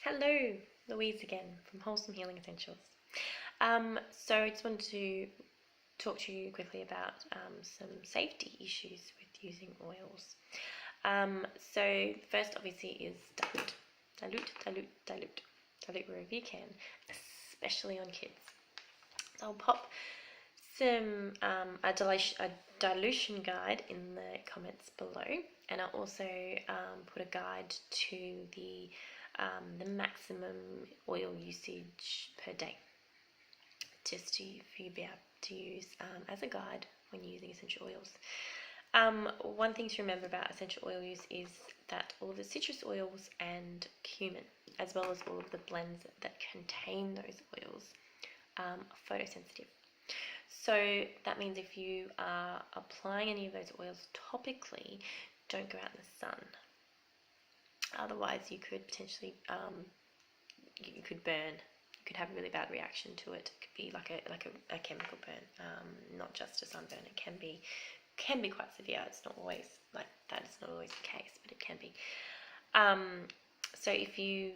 Hello, Louise again from Wholesome Healing Essentials. So I just wanted to talk to you quickly about some safety issues with using oils. So first obviously is dilute. Dilute wherever you can, especially on kids. So I'll pop a dilution guide in the comments below, and I'll also put a guide to the maximum oil usage per day, just for you to be able to use as a guide when using essential oils. One thing to remember about essential oil use is that all of the citrus oils and cumin, as well as all of the blends that contain those oils, are photosensitive. So that means if you are applying any of those oils topically, don't go out in the sun. Otherwise, you could potentially you could burn. You could have a really bad reaction to it. It could be like a chemical burn, not just a sunburn. It can be quite severe. It's not always like that. It's not always the case, but it can be. So if you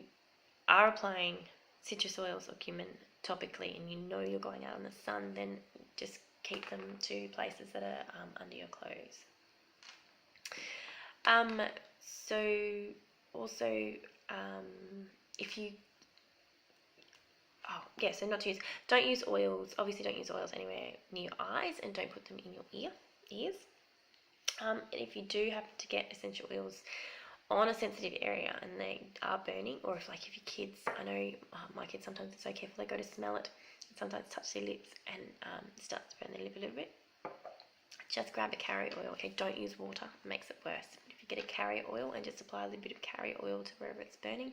are applying citrus oils or cumin topically and you know you're going out in the sun, then just keep them to places that are under your clothes. So also if you so don't use oils, obviously don't use oils anywhere near your eyes, and don't put them in your ears. And if you do happen to get essential oils on a sensitive area and they are burning, or if your kids, I know my kids sometimes are so careful, they go to smell it and sometimes touch their lips and it starts to burn their lip a little bit, just grab a carrier oil. Okay, don't use water, it makes it worse. But if you get a carrier oil and just apply a little bit of carrier oil to wherever it's burning,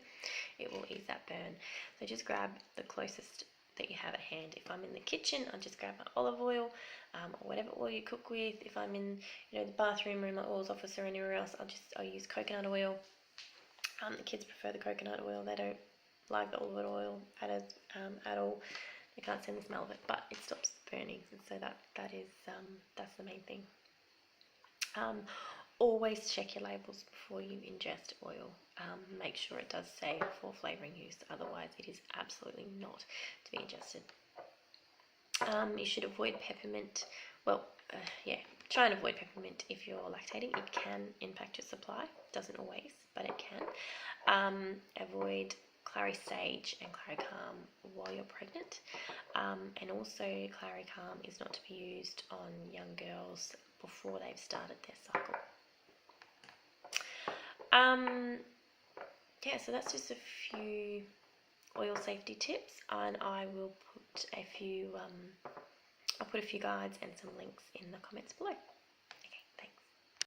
it will ease that burn. So just grab the closest that you have at hand. If I'm in the kitchen, I'll just grab my olive oil, or whatever oil you cook with. If I'm in the bathroom or in my oils office or anywhere else, I'll use coconut oil. The kids prefer the coconut oil. They don't like the olive oil at all. They can't stand the smell of it, but it stops burning, and so that's the main thing. Always check your labels before you ingest oil. Make sure it does say for flavouring use, otherwise it is absolutely not to be ingested. You should avoid peppermint. Try and avoid peppermint if you're lactating. It can impact your supply. Doesn't always, but it can. Avoid clary sage and clary calm while you're pregnant. And also clary calm is not to be used on young girls before they've started their cycle. So that's just a few oil safety tips, and I will put a few I'll put a few guides and some links in the comments below.